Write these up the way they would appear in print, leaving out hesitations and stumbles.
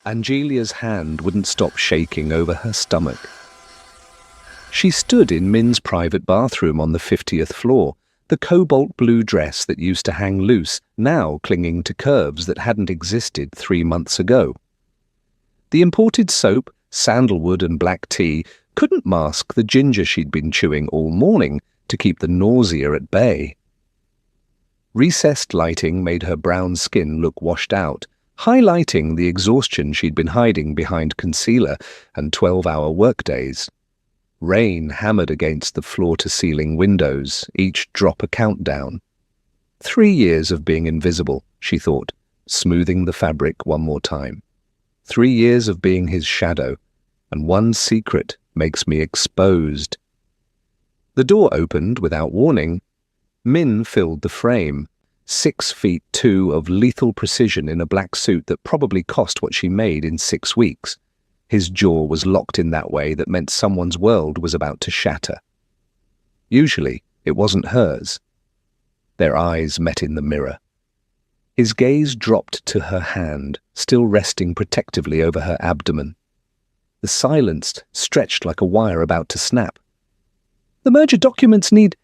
Angelia's hand wouldn't stop shaking over her stomach. She stood in Min's private bathroom on the 50th floor, the cobalt blue dress that used to hang loose, now clinging to curves that hadn't existed 3 months ago. The imported soap, sandalwood and black tea couldn't mask the ginger she'd been chewing all morning to keep the nausea at bay. Recessed lighting made her brown skin look washed out, highlighting the exhaustion she'd been hiding behind concealer and 12-hour workdays. Rain hammered against the floor-to-ceiling windows, each drop a countdown. 3 years of being invisible, she thought, smoothing the fabric one more time. 3 years of being his shadow, and one secret makes me exposed. The door opened without warning. Min filled the frame, 6'2" of lethal precision in a black suit that probably cost what she made in 6 weeks. His jaw was locked in that way that meant someone's world was about to shatter. Usually, it wasn't hers. Their eyes met in the mirror. His gaze dropped to her hand, still resting protectively over her abdomen. The silence stretched like a wire about to snap. "The merger documents need—"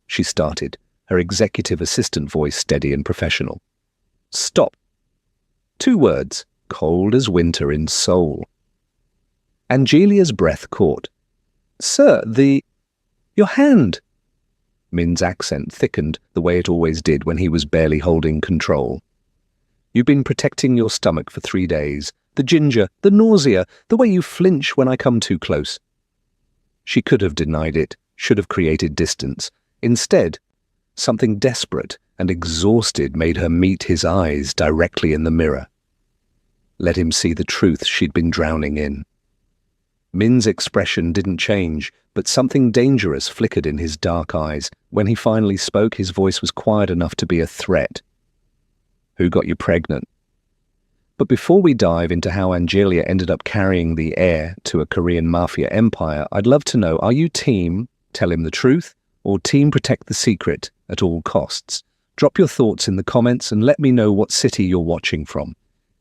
she started, her executive assistant voice steady and professional. "Stop." 2 words, cold as winter in Seoul. Angelia's breath caught. "Sir, your hand." Min's accent thickened the way it always did when he was barely holding control. "You've been protecting your stomach for 3 days. The ginger, the nausea, the way you flinch when I come too close." She could have denied it, should have created distance. Instead, something desperate and exhausted made her meet his eyes directly in the mirror. Let him see the truth she'd been drowning in. Min's expression didn't change, but something dangerous flickered in his dark eyes. When he finally spoke, his voice was quiet enough to be a threat. "Who got you pregnant?" But before we dive into how Angelia ended up carrying the heir to a Korean Mafia empire, I'd love to know, are you team tell him the truth or team protect the secret at all costs? Drop your thoughts in the comments and let me know what city you're watching from.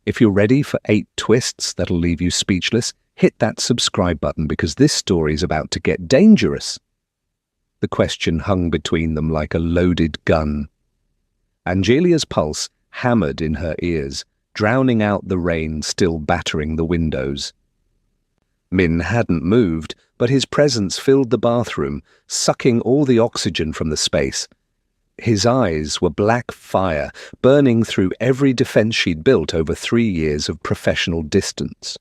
If you're ready for 8 twists that'll leave you speechless, hit that subscribe button because this story's about to get dangerous. The question hung between them like a loaded gun. Angelia's pulse hammered in her ears, drowning out the rain still battering the windows. Min hadn't moved, but his presence filled the bathroom, sucking all the oxygen from the space. His eyes were black fire, burning through every defense she'd built over 3 years of professional distance.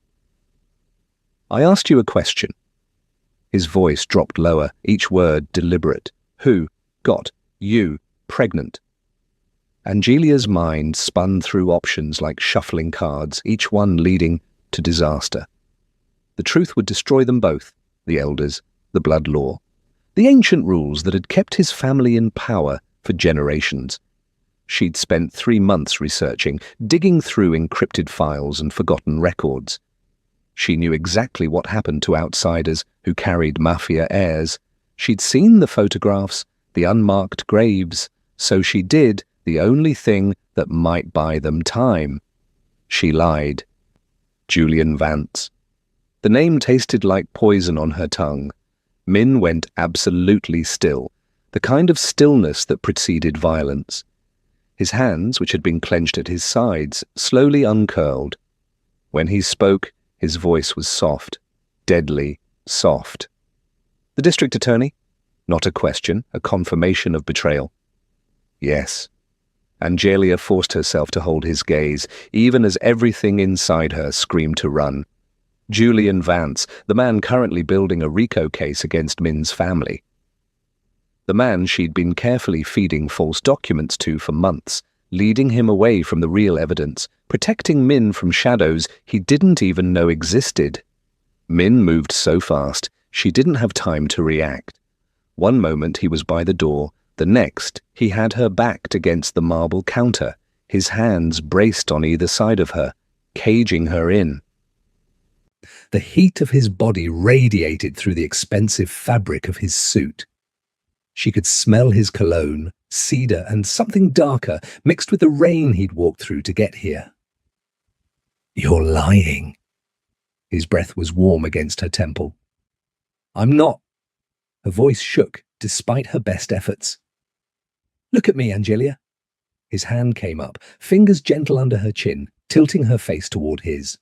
"I asked you a question." His voice dropped lower, each word deliberate. "Who got you pregnant?" Angelia's mind spun through options like shuffling cards, each one leading to disaster. The truth would destroy them both, the elders, the blood law, the ancient rules that had kept his family in power for generations. She'd spent 3 months researching, digging through encrypted files and forgotten records. She knew exactly what happened to outsiders who carried Mafia heirs. She'd seen the photographs, the unmarked graves, so she did the only thing that might buy them time. She lied. Julian Vance. The name tasted like poison on her tongue. Min went absolutely still, the kind of stillness that preceded violence. His hands, which had been clenched at his sides, slowly uncurled. When he spoke, his voice was soft, deadly soft. "The district attorney?" Not a question, a confirmation of betrayal. "Yes." Angelia forced herself to hold his gaze, even as everything inside her screamed to run. Julian Vance, the man currently building a RICO case against Min's family. The man she'd been carefully feeding false documents to for months, leading him away from the real evidence, protecting Min from shadows he didn't even know existed. Min moved so fast, she didn't have time to react. One moment he was by the door, the next he had her backed against the marble counter, his hands braced on either side of her, caging her in. The heat of his body radiated through the expensive fabric of his suit. She could smell his cologne, cedar, and something darker mixed with the rain he'd walked through to get here. You're lying. His breath was warm against her temple. I'm not. Her voice shook despite her best efforts. Look at me, Angelia. His hand came up, fingers gentle under her chin, tilting her face toward his.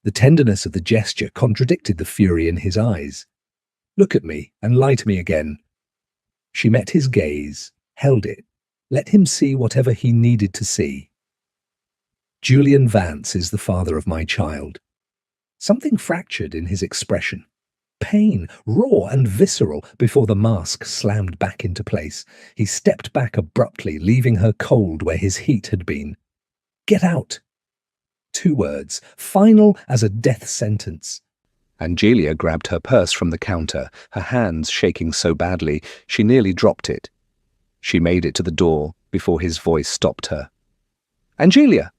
The tenderness of the gesture contradicted the fury in his eyes. Look at me and lie to me again. She met his gaze, held it, let him see whatever he needed to see. Julian Vance is the father of my child. Something fractured in his expression. Pain, raw and visceral, before the mask slammed back into place. He stepped back abruptly, leaving her cold where his heat had been. Get out. 2 words, final as a death sentence. Angelia grabbed her purse from the counter, her hands shaking so badly she nearly dropped it. She made it to the door before his voice stopped her. Angelia!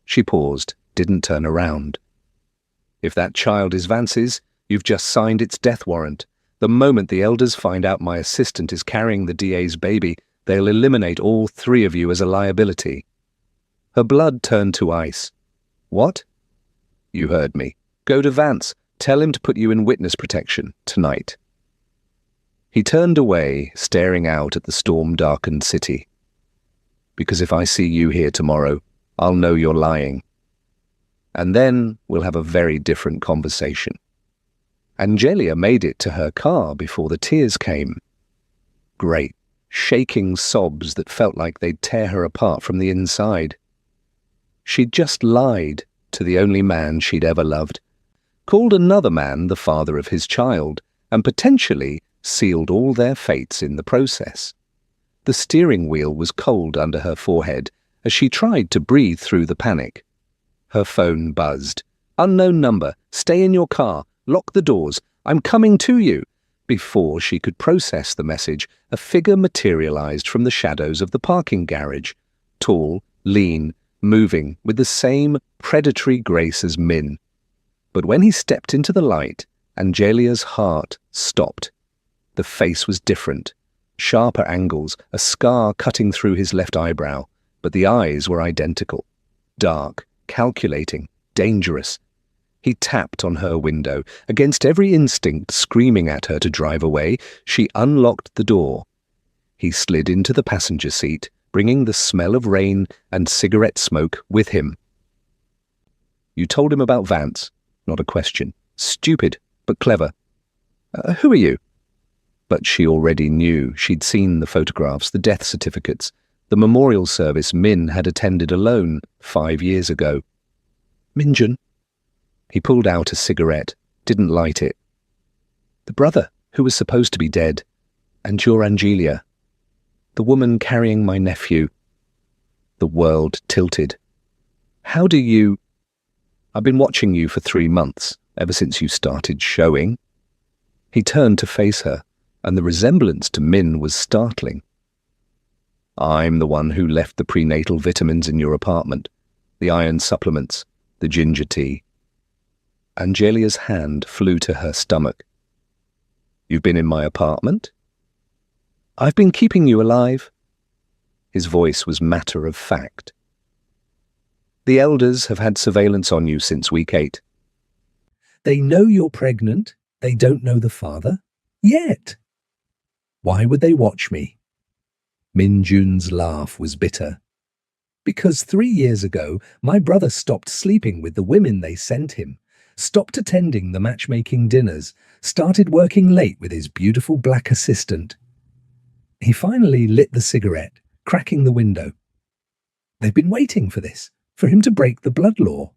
She paused, didn't turn around. If that child is Vance's, you've just signed its death warrant. The moment the elders find out my assistant is carrying the DA's baby, they'll eliminate all 3 of you as a liability. Her blood turned to ice. What? You heard me. Go to Vance. Tell him to put you in witness protection tonight. He turned away, staring out at the storm-darkened city. Because if I see you here tomorrow, I'll know you're lying. And then we'll have a very different conversation. Angelia made it to her car before the tears came. Great, shaking sobs that felt like they'd tear her apart from the inside. She'd just lied to the only man she'd ever loved, called another man the father of his child, and potentially sealed all their fates in the process. The steering wheel was cold under her forehead as she tried to breathe through the panic. Her phone buzzed. Unknown number. Stay in your car. Lock the doors. I'm coming to you. Before she could process the message, a figure materialized from the shadows of the parking garage. Tall, lean, moving with the same predatory grace as Min. But when he stepped into the light, Angelia's heart stopped. The face was different. Sharper angles, a scar cutting through his left eyebrow, but the eyes were identical. Dark, calculating, dangerous. He tapped on her window, against every instinct screaming at her to drive away. She unlocked the door. He slid into the passenger seat, bringing the smell of rain and cigarette smoke with him. You told him about Vance? Not a question. Stupid, but clever. Who are you? But she already knew. She'd seen the photographs, the death certificates, the memorial service Min had attended alone 5 years ago. Minjun. He pulled out a cigarette, didn't light it. The brother, who was supposed to be dead, and your Angelia. The woman carrying my nephew. The world tilted. How do you... I've been watching you for 3 months, ever since you started showing. He turned to face her, and the resemblance to Min was startling. I'm the one who left the prenatal vitamins in your apartment, the iron supplements, the ginger tea. Angelia's hand flew to her stomach. You've been in my apartment? I've been keeping you alive. His voice was matter of fact. The elders have had surveillance on you since week 8. They know you're pregnant. They don't know the father. Yet. Why would they watch me? Minjun's laugh was bitter. Because 3 years ago, my brother stopped sleeping with the women they sent him, stopped attending the matchmaking dinners, started working late with his beautiful black assistant. He finally lit the cigarette, cracking the window. They've been waiting for this, for him to break the blood law.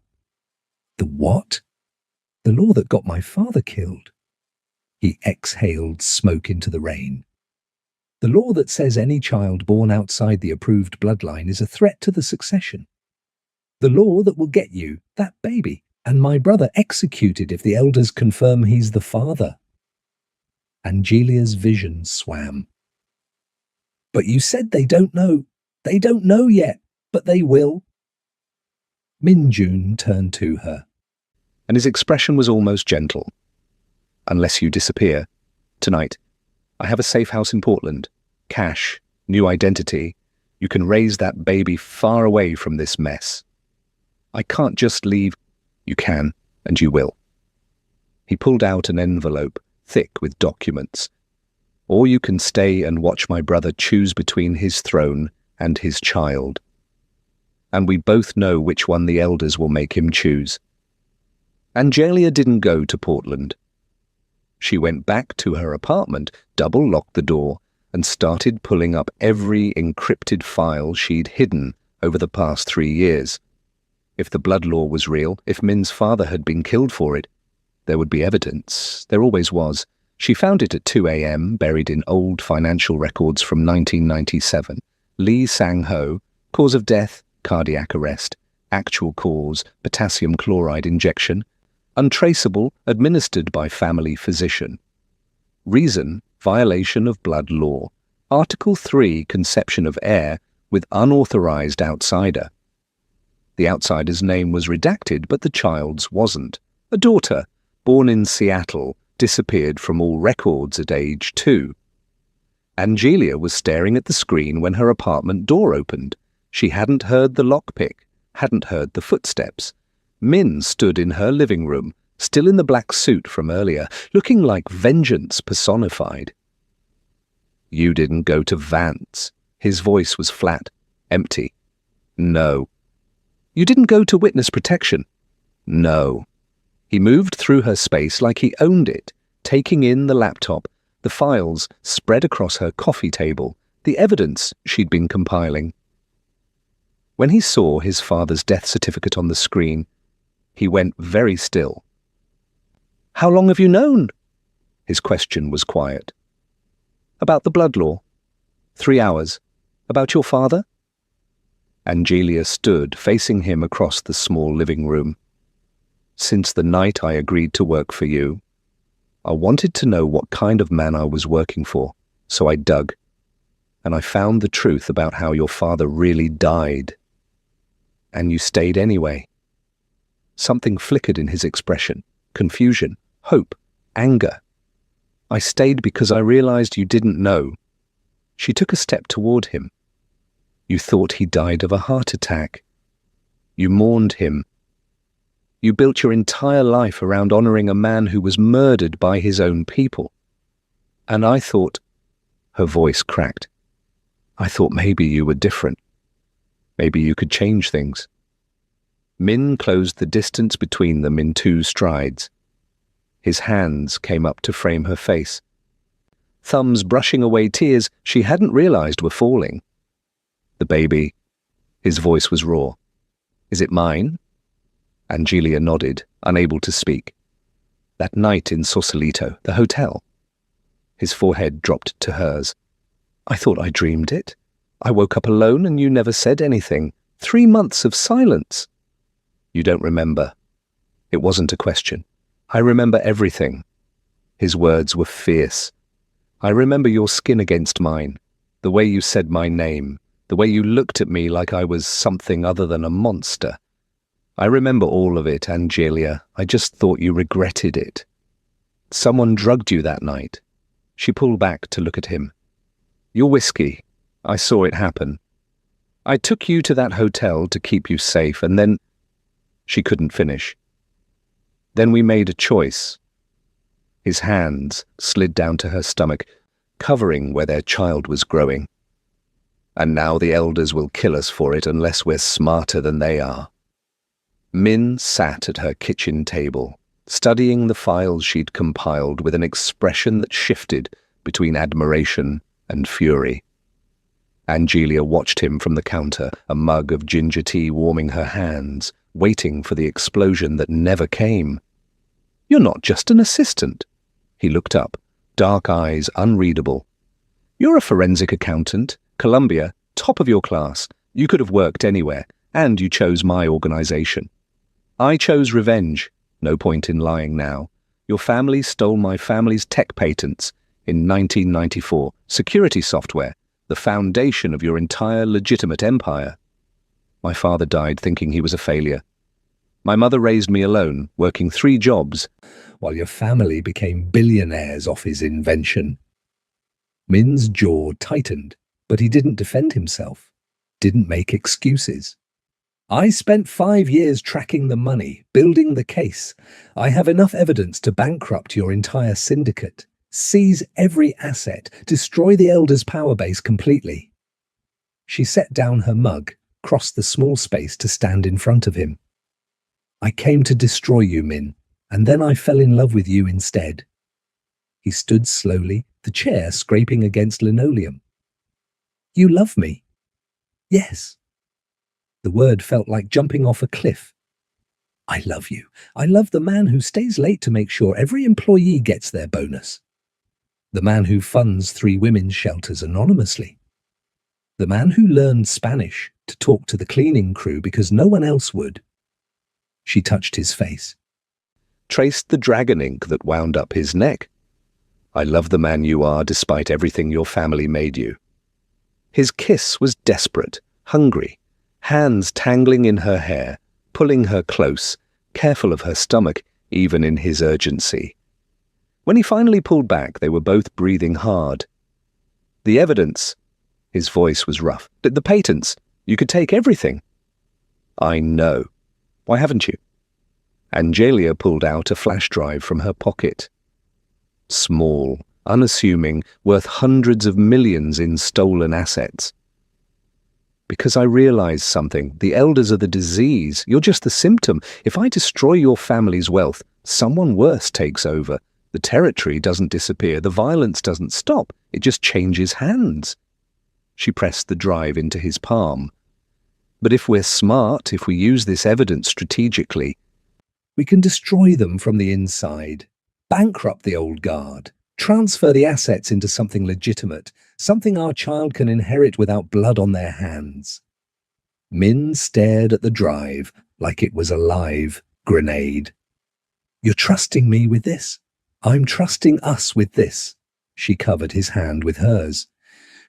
The what? The law that got my father killed. He exhaled smoke into the rain. The law that says any child born outside the approved bloodline is a threat to the succession. The law that will get you, that baby, and my brother executed if the elders confirm he's the father. Angelia's vision swam. But you said they don't know. They don't know yet, but they will. Minjun turned to her, and his expression was almost gentle. Unless you disappear. Tonight. I have a safe house in Portland. Cash, new identity. You can raise that baby far away from this mess. I can't just leave. You can, and you will. He pulled out an envelope, thick with documents. Or you can stay and watch my brother choose between his throne and his child. And we both know which one the elders will make him choose. Angelia didn't go to Portland. She went back to her apartment, double-locked the door, and started pulling up every encrypted file she'd hidden over the past 3 years. If the blood law was real, if Min's father had been killed for it, there would be evidence. There always was. She found it at 2 a.m., buried in old financial records from 1997. Lee Sang-ho, cause of death, cardiac arrest. Actual cause, potassium chloride injection. Untraceable, administered by family physician. Reason, violation of blood law. Article 3, conception of heir with unauthorized outsider. The outsider's name was redacted, but the child's wasn't. A daughter, born in Seattle, disappeared from all records at age 2. Angelia was staring at the screen when her apartment door opened. She hadn't heard the lockpick, hadn't heard the footsteps. Min stood in her living room, still in the black suit from earlier, looking like vengeance personified. You didn't go to Vance. His voice was flat, empty. No. You didn't go to witness protection. No. He moved through her space like he owned it, taking in the laptop, the files spread across her coffee table, the evidence she'd been compiling. When he saw his father's death certificate on the screen, he went very still. How long have you known? His question was quiet. About the blood law. 3 hours. About your father? Angelia stood facing him across the small living room. Since the night I agreed to work for you, I wanted to know what kind of man I was working for, so I dug. And I found the truth about how your father really died. And you stayed anyway. Something flickered in his expression. Confusion, hope, anger. I stayed because I realized you didn't know. She took a step toward him. You thought he died of a heart attack. You mourned him. You built your entire life around honoring a man who was murdered by his own people. And I thought, her voice cracked, I thought maybe you were different. Maybe you could change things. Min closed the distance between them in 2 strides. His hands came up to frame her face. Thumbs brushing away tears she hadn't realized were falling. The baby. His voice was raw. Is it mine? Angelia nodded, unable to speak. That night in Sausalito, the hotel. His forehead dropped to hers. I thought I dreamed it. I woke up alone and you never said anything. 3 months of silence. You don't remember. It wasn't a question. I remember everything. His words were fierce. I remember your skin against mine, the way you said my name, the way you looked at me like I was something other than a monster. I remember all of it, Angelia. I just thought you regretted it. Someone drugged you that night. She pulled back to look at him. Your whiskey. I saw it happen. I took you to that hotel to keep you safe, and then... She couldn't finish. Then we made a choice. His hands slid down to her stomach, covering where their child was growing. And now the elders will kill us for it unless we're smarter than they are. Min sat at her kitchen table, studying the files she'd compiled with an expression that shifted between admiration and fury. Angelia watched him from the counter, a mug of ginger tea warming her hands, waiting for the explosion that never came. You're not just an assistant. He looked up, dark eyes unreadable. You're a forensic accountant, Columbia, top of your class. You could have worked anywhere, and you chose my organization. I chose revenge. No point in lying now. Your family stole my family's tech patents in 1994, security software, the foundation of your entire legitimate empire. My father died thinking he was a failure. My mother raised me alone, working 3 jobs, while your family became billionaires off his invention. Min's jaw tightened, but he didn't defend himself, didn't make excuses. I spent 5 years tracking the money, building the case. I have enough evidence to bankrupt your entire syndicate, seize every asset, destroy the Elder's power base completely. She set down her mug, crossed the small space to stand in front of him. I came to destroy you, Min, and then I fell in love with you instead. He stood slowly, the chair scraping against linoleum. You love me? Yes. The word felt like jumping off a cliff. I love you. I love the man who stays late to make sure every employee gets their bonus. The man who funds 3 women's shelters anonymously. The man who learned Spanish to talk to the cleaning crew because no one else would. She touched his face, traced the dragon ink that wound up his neck. I love the man you are despite everything your family made you. His kiss was desperate, hungry, hands tangling in her hair, pulling her close, careful of her stomach, even in his urgency. When he finally pulled back, they were both breathing hard. The evidence, his voice was rough. The patents, you could take everything. I know. Why haven't you? Angelia pulled out a flash drive from her pocket. Small, unassuming, worth hundreds of millions in stolen assets. Because I realized something. The Elders are the disease. You're just the symptom. If I destroy your family's wealth, someone worse takes over. The territory doesn't disappear. The violence doesn't stop. It just changes hands. She pressed the drive into his palm. But if we're smart, if we use this evidence strategically, we can destroy them from the inside, bankrupt the old guard, transfer the assets into something legitimate, something our child can inherit without blood on their hands. Min stared at the drive like it was a live grenade. You're trusting me with this? I'm trusting us with this. She covered his hand with hers.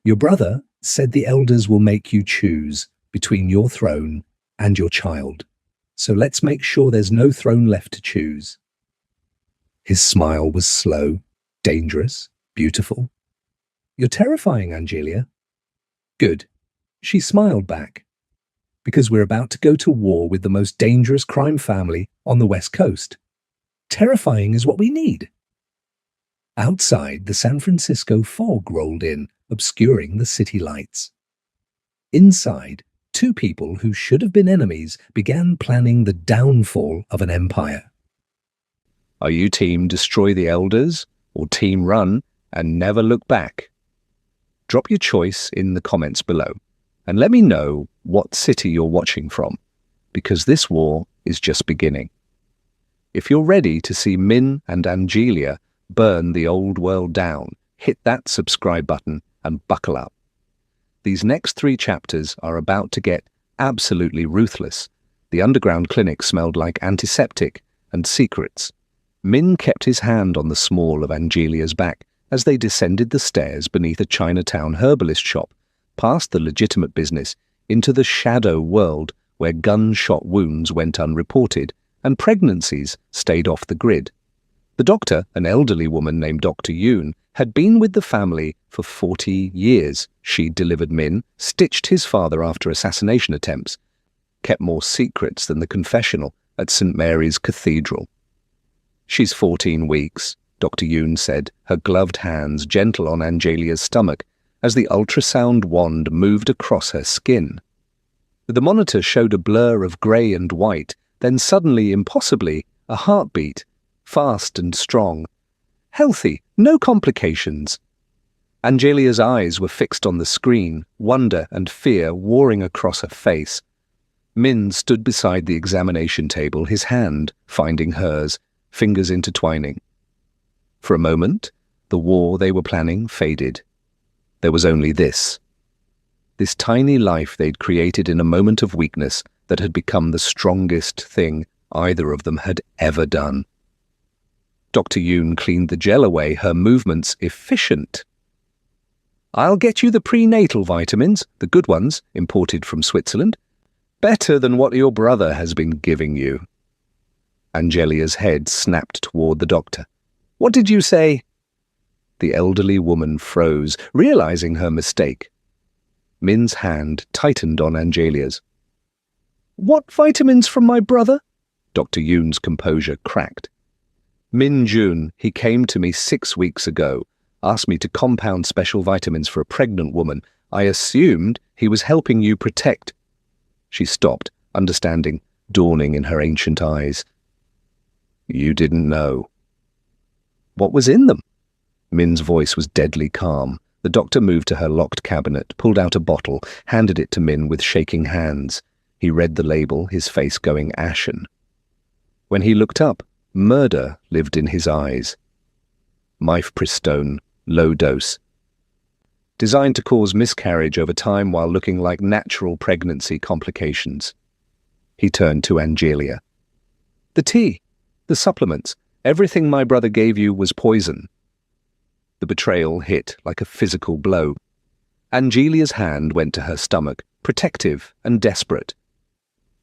Your brother said the Elders will make you choose between your throne and your child. So let's make sure there's no throne left to choose. His smile was slow, dangerous, beautiful. You're terrifying, Angelia. Good. She smiled back. Because we're about to go to war with the most dangerous crime family on the West Coast. Terrifying is what we need. Outside, the San Francisco fog rolled in, obscuring the city lights. Inside, 2 people who should have been enemies began planning the downfall of an empire. Are you team destroy the Elders or team run and never look back? Drop your choice in the comments below and let me know what city you're watching from, because this war is just beginning. If you're ready to see Min and Angelia burn the old world down, hit that subscribe button and buckle up. These next 3 chapters are about to get absolutely ruthless. The underground clinic smelled like antiseptic and secrets. Min kept his hand on the small of Angelia's back as they descended the stairs beneath a Chinatown herbalist shop, past the legitimate business, into the shadow world where gunshot wounds went unreported and pregnancies stayed off the grid. The doctor, an elderly woman named Dr. Yoon, had been with the family for 40 years. She delivered Min, stitched his father after assassination attempts, kept more secrets than the confessional at St. Mary's Cathedral. She's 14 weeks, Dr. Yoon said, her gloved hands gentle on Angelia's stomach as the ultrasound wand moved across her skin. The monitor showed a blur of grey and white, then suddenly, impossibly, a heartbeat, fast and strong. Healthy, no complications. Angelia's eyes were fixed on the screen, wonder and fear warring across her face. Min stood beside the examination table, his hand finding hers, fingers intertwining. For a moment, the war they were planning faded. There was only this tiny life they'd created in a moment of weakness that had become the strongest thing either of them had ever done. Dr. Yoon cleaned the gel away, her movements efficient. I'll get you the prenatal vitamins, the good ones, imported from Switzerland. Better than what your brother has been giving you. Angelia's head snapped toward the doctor. What did you say? The elderly woman froze, realizing her mistake. Min's hand tightened on Angelia's. What vitamins from my brother? Dr. Yoon's composure cracked. Min Jun, he came to me 6 weeks ago, asked me to compound special vitamins for a pregnant woman. I assumed he was helping you protect. She stopped, understanding dawning in her ancient eyes. You didn't know. What was in them? Min's voice was deadly calm. The doctor moved to her locked cabinet, pulled out a bottle, handed it to Min with shaking hands. He read the label, his face going ashen. When he looked up, murder lived in his eyes. Mifepristone, low dose. Designed to cause miscarriage over time while looking like natural pregnancy complications. He turned to Angelia. The tea, the supplements, everything my brother gave you was poison. The betrayal hit like a physical blow. Angelia's hand went to her stomach, protective and desperate.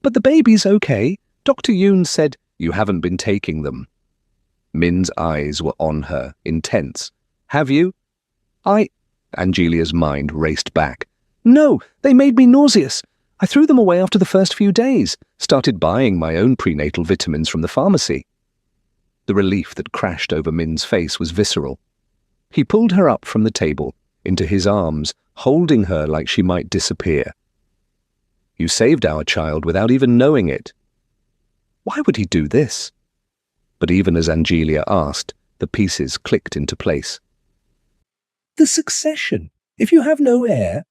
But the baby's okay. Dr. Yoon said, you haven't been taking them. Min's eyes were on her, intense. Have you? Angelia's mind raced back. No, they made me nauseous. I threw them away after the first few days, started buying my own prenatal vitamins from the pharmacy. The relief that crashed over Min's face was visceral. He pulled her up from the table, into his arms, holding her like she might disappear. You saved our child without even knowing it. Why would he do this? But even as Angelia asked, the pieces clicked into place. The succession. If you have no heir,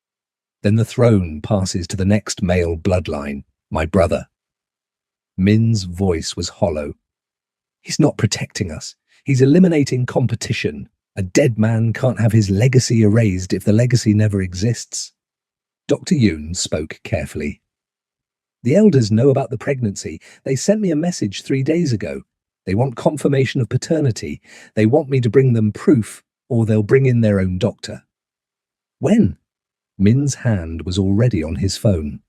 then the throne passes to the next male bloodline, my brother. Min's voice was hollow. He's not protecting us. He's eliminating competition. A dead man can't have his legacy erased if the legacy never exists. Dr. Yoon spoke carefully. The elders know about the pregnancy. They sent me a message 3 days ago. They want confirmation of paternity. They want me to bring them proof, or they'll bring in their own doctor. When? Min's hand was already on his phone.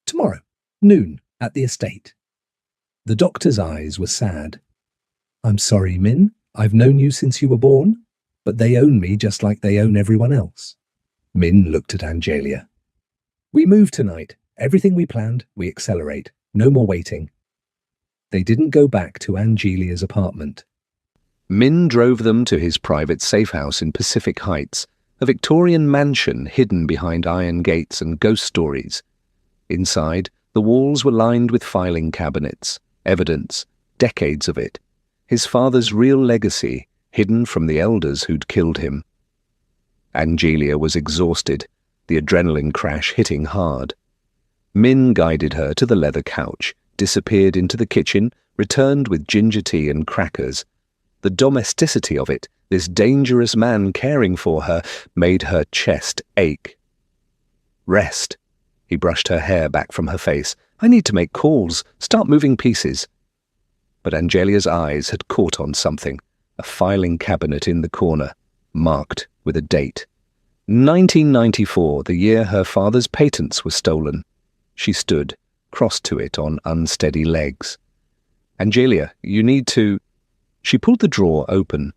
Tomorrow, noon, at the estate. The doctor's eyes were sad. I'm sorry, Min. I've known you since you were born, but they own me just like they own everyone else. Min looked at Angelia. We move tonight. Everything we planned, we accelerate. No more waiting. They didn't go back to Angelia's apartment. Min drove them to his private safe house in Pacific Heights, a Victorian mansion hidden behind iron gates and ghost stories. Inside, the walls were lined with filing cabinets, evidence, decades of it. His father's real legacy, hidden from the elders who'd killed him. Angelia was exhausted, the adrenaline crash hitting hard. Min guided her to the leather couch, disappeared into the kitchen, returned with ginger tea and crackers. The domesticity of it, this dangerous man caring for her, made her chest ache. Rest. He brushed her hair back from her face. I need to make calls, start moving pieces. But Angelia's eyes had caught on something, a filing cabinet in the corner, marked with a date. 1994, the year her father's patents were stolen. She stood, crossed to it on unsteady legs. Angelia, you need to... She pulled the drawer open.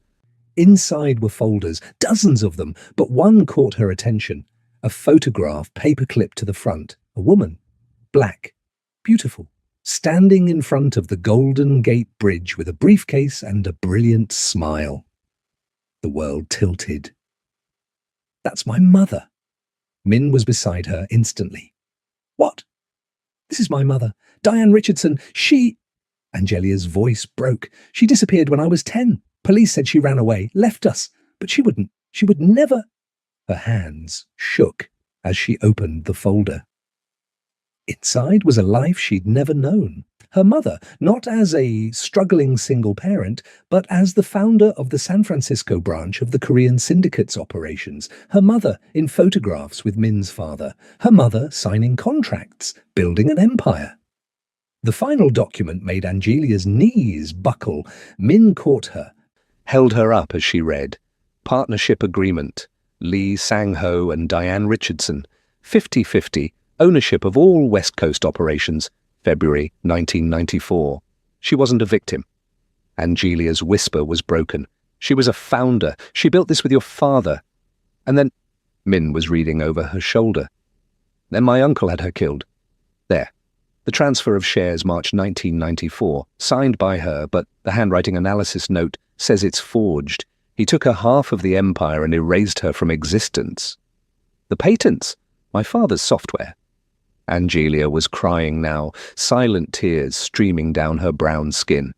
Inside were folders, dozens of them, but one caught her attention. A photograph paper-clipped to the front. A woman, black, beautiful, standing in front of the Golden Gate Bridge with a briefcase and a brilliant smile. The world tilted. That's my mother. Min was beside her instantly. What? This is my mother, Diane Richardson. She... Angelia's voice broke. She disappeared when I was 10. Police said she ran away, left us, but she would never... Her hands shook as she opened the folder. Inside was a life she'd never known. Her mother, not as a struggling single parent, but as the founder of the San Francisco branch of the Korean syndicate's operations. Her mother in photographs with Min's father. Her mother signing contracts, building an empire. The final document made Angelia's knees buckle. Min caught her, held her up as she read. Partnership agreement. Lee Sang-ho and Diane Richardson. 50-50. Ownership of all West Coast operations. February 1994. She wasn't a victim. Angelia's whisper was broken. She was a founder. She built this with your father. And then... Min was reading over her shoulder. Then my uncle had her killed. There. The transfer of shares March 1994, signed by her, but the handwriting analysis note says it's forged. He took her half of the empire and erased her from existence. The patents, my father's software. Angelia was crying now, silent tears streaming down her brown skin.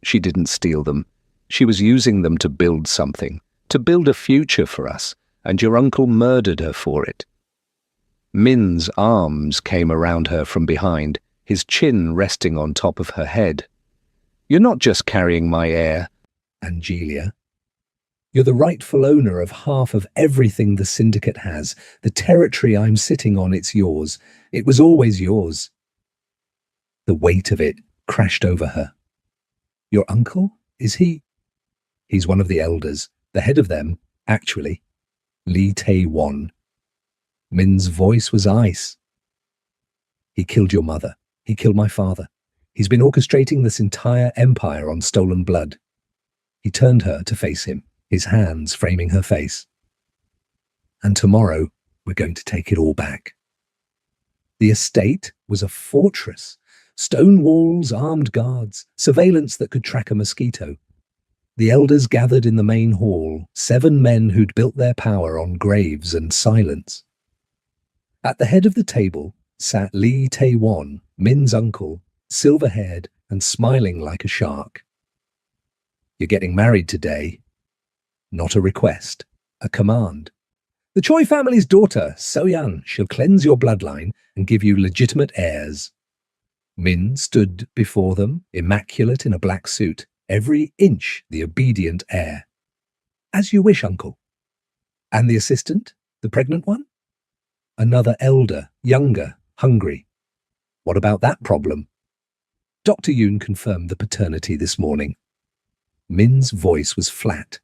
She didn't steal them. She was using them to build something, to build a future for us, and your uncle murdered her for it. Min's arms came around her from behind, his chin resting on top of her head. You're not just carrying my heir, Angelia. You're the rightful owner of half of everything the syndicate has. The territory I'm sitting on, it's yours. It was always yours. The weight of it crashed over her. Your uncle? Is he? He's one of the elders, the head of them, actually. Lee Tae-won. Min's voice was ice. He killed your mother. He killed my father. He's been orchestrating this entire empire on stolen blood. He turned her to face him, his hands framing her face. And tomorrow, we're going to take it all back. The estate was a fortress. Stone walls, armed guards, surveillance that could track a mosquito. The elders gathered in the main hall, 7 men who'd built their power on graves and silence. At the head of the table sat Lee Tae-won, Min's uncle, silver-haired and smiling like a shark. You're getting married today. Not a request, a command. The Choi family's daughter, So-yeon, she'll cleanse your bloodline and give you legitimate heirs. Min stood before them, immaculate in a black suit, every inch the obedient heir. As you wish, uncle. And the assistant, the pregnant one? Another elder, younger, hungry. What about that problem? Dr. Yoon confirmed the paternity this morning. Min's voice was flat.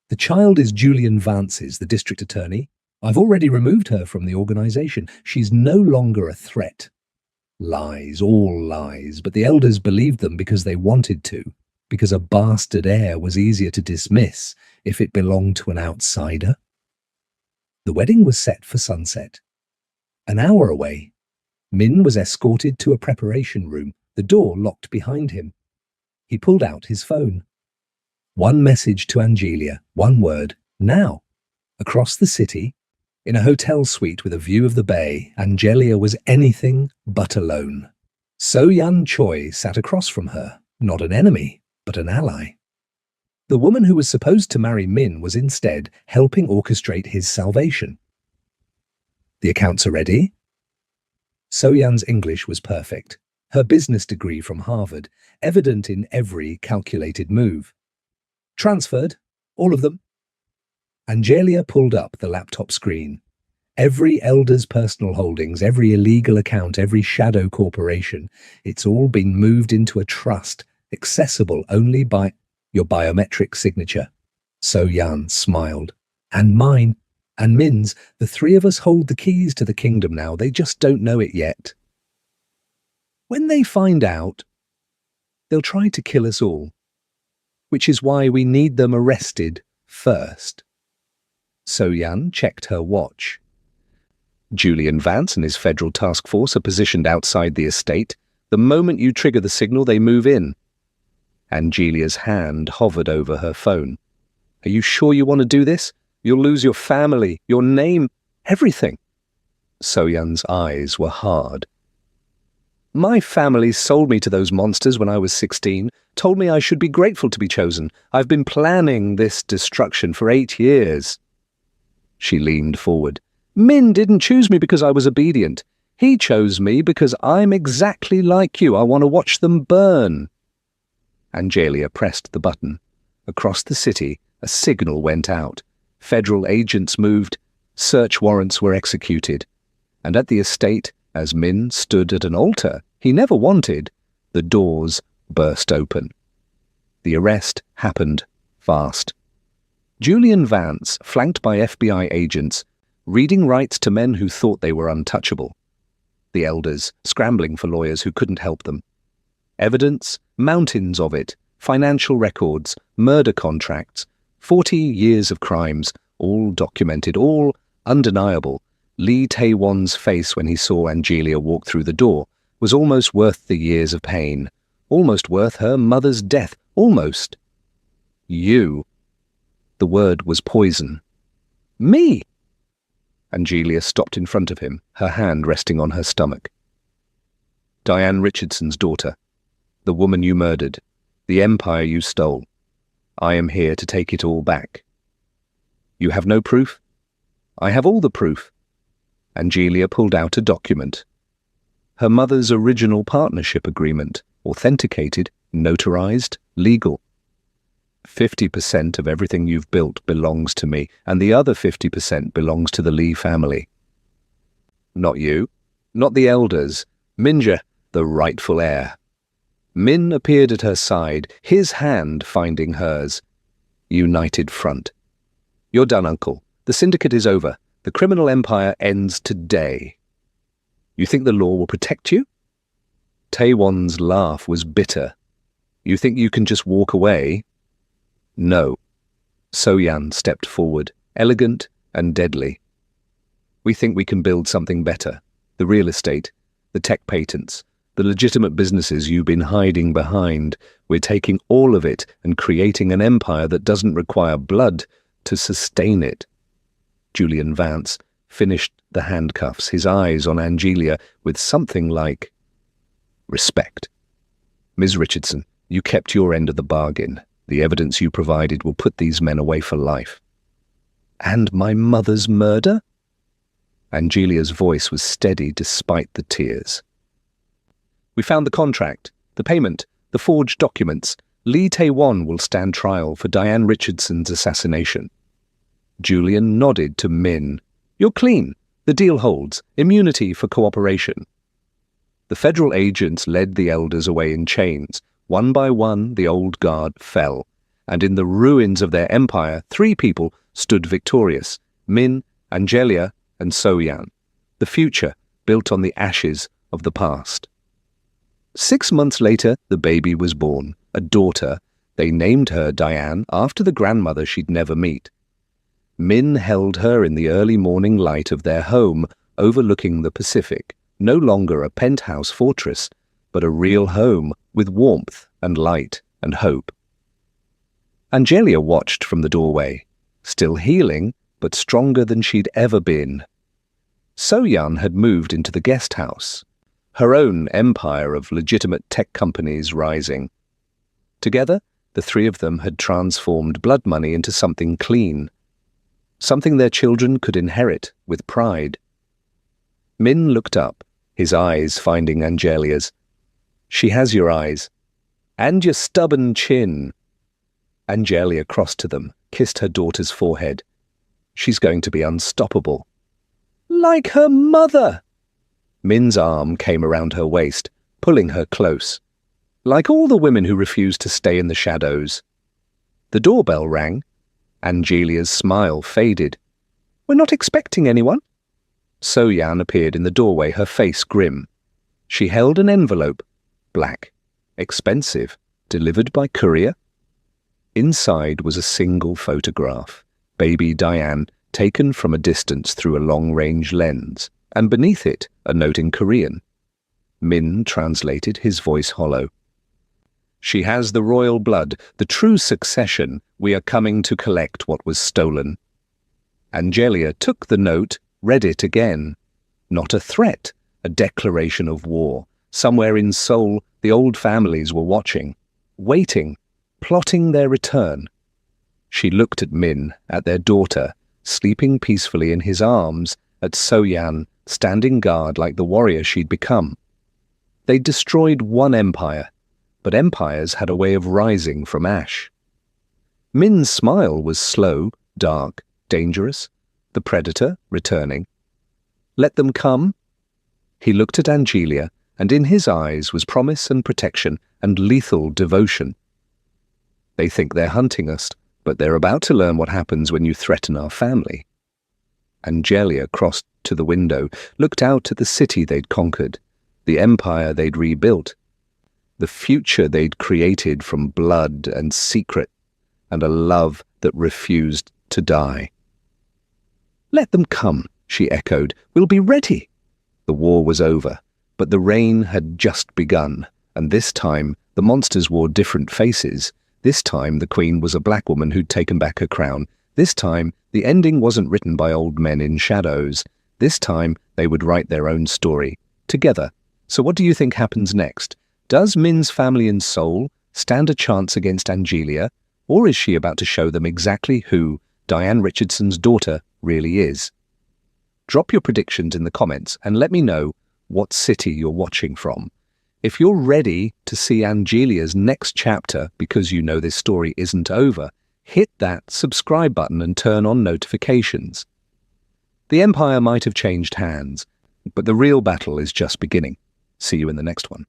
The child is Julian Vance's, the district attorney. I've already removed her from the organization. She's no longer a threat. Lies, all lies, but the elders believed them because they wanted to, because a bastard heir was easier to dismiss if it belonged to an outsider. The wedding was set for sunset. An hour away, Min was escorted to a preparation room, the door locked behind him. He pulled out his phone. One message to Angelia, one word, now. Across the city, in a hotel suite with a view of the bay, Angelia was anything but alone. So-yeon Choi sat across from her, not an enemy, but an ally. The woman who was supposed to marry Min was instead helping orchestrate his salvation. The accounts are ready. So-yeon's English was perfect. Her business degree from Harvard, evident in every calculated move. Transferred, all of them. Angelia pulled up the laptop screen. Every elder's personal holdings, every illegal account, every shadow corporation, it's all been moved into a trust, accessible only by your biometric signature. So-yeon smiled. And mine, and Min's, the 3 of us hold the keys to the kingdom now. They just don't know it yet. When they find out, they'll try to kill us all, which is why we need them arrested first. So-yeon checked her watch. Julian Vance and his federal task force are positioned outside the estate. The moment you trigger the signal, they move in. Angelia's hand hovered over her phone. Are you sure you want to do this? You'll lose your family, your name, everything. So-yeon's eyes were hard. My family sold me to those monsters when I was 16, told me I should be grateful to be chosen. I've been planning this destruction for 8 years. She leaned forward. Min didn't choose me because I was obedient. He chose me because I'm exactly like you. I want to watch them burn. Angelia pressed the button. Across the city, a signal went out. Federal agents moved. Search warrants were executed. And at the estate, as Min stood at an altar he never wanted, the doors burst open. The arrest happened fast. Julian Vance, flanked by FBI agents, reading rights to men who thought they were untouchable. The elders, scrambling for lawyers who couldn't help them. Evidence, mountains of it, financial records, murder contracts, 40 years of crimes, all documented, all undeniable. Lee Tae-won's face when he saw Angelia walk through the door was almost worth the years of pain, almost worth her mother's death, almost. You. The word was poison. Me! Angelia stopped in front of him, her hand resting on her stomach. Diane Richardson's daughter, the woman you murdered, the empire you stole. I am here to take it all back. You have no proof? I have all the proof. Angelia pulled out a document. Her mother's original partnership agreement, authenticated, notarized, legal. 50% of everything you've built belongs to me, and the other 50% belongs to the Lee family. Not you, not the elders, Minja, the rightful heir. Min appeared at her side, his hand finding hers. United front. You're done, Uncle. The syndicate is over. The criminal empire ends today. You think the law will protect you? Taewon's laugh was bitter. You think you can just walk away? No. So-yan stepped forward, elegant and deadly. We think we can build something better. The real estate, the tech patents, the legitimate businesses you've been hiding behind. We're taking all of it and creating an empire that doesn't require blood to sustain it. Julian Vance finished the handcuffs, his eyes on Angelia with something like respect. Ms. Richardson, you kept your end of the bargain. The evidence you provided will put these men away for life. And my mother's murder? Angelia's voice was steady despite the tears. We found the contract, the payment, the forged documents. Lee Taewon will stand trial for Diane Richardson's assassination. Julian nodded to Min. You're clean. The deal holds. Immunity for cooperation. The federal agents led the elders away in chains. One by one, the old guard fell, and in the ruins of their empire, 3 people stood victorious, Min, Angelia, and So-yan, the future built on the ashes of the past. 6 months later, the baby was born, a daughter. They named her Diane after the grandmother she'd never meet. Min held her in the early morning light of their home overlooking the Pacific, no longer a penthouse fortress, but a real home with warmth and light and hope. Angelia watched from the doorway, still healing, but stronger than she'd ever been. So-yan had moved into the guest house, her own empire of legitimate tech companies rising. Together, the 3 of them had transformed blood money into something clean, something their children could inherit with pride. Min looked up, his eyes finding Angelia's. She has your eyes. And your stubborn chin. Angelia crossed to them, kissed her daughter's forehead. She's going to be unstoppable. Like her mother! Min's arm came around her waist, pulling her close. Like all the women who refused to stay in the shadows. The doorbell rang. Angelia's smile faded. We're not expecting anyone. So-yan appeared in the doorway, her face grim. She held an envelope. Black, expensive, delivered by courier. Inside was a single photograph, baby Diane, taken from a distance through a long-range lens, and beneath it a note in Korean. Min translated, his voice hollow. She has the royal blood, the true succession. We are coming to collect what was stolen. Angelia took the note, read it again. Not a threat, a declaration of war. Somewhere in Seoul, the old families were watching, waiting, plotting their return. She looked at Min, at their daughter, sleeping peacefully in his arms, at So-yan, standing guard like the warrior she'd become. They'd destroyed one empire, but empires had a way of rising from ash. Min's smile was slow, dark, dangerous, the predator returning. Let them come? He looked at Angelia, and in his eyes was promise and protection and lethal devotion. They think they're hunting us, but they're about to learn what happens when you threaten our family. Angelia crossed to the window, looked out at the city they'd conquered, the empire they'd rebuilt, the future they'd created from blood and secret, and a love that refused to die. Let them come, she echoed. We'll be ready. The war was over. But the reign had just begun, and this time the monsters wore different faces. This time the queen was a black woman who'd taken back her crown. This time the ending wasn't written by old men in shadows. This time they would write their own story, together. So what do you think happens next? Does Min's family and soul stand a chance against Angelia, or is she about to show them exactly who Diane Richardson's daughter really is? Drop your predictions in the comments and let me know what city you're watching from. If you're ready to see Angelia's next chapter because you know this story isn't over, hit that subscribe button and turn on notifications. The Empire might have changed hands, but the real battle is just beginning. See you in the next one.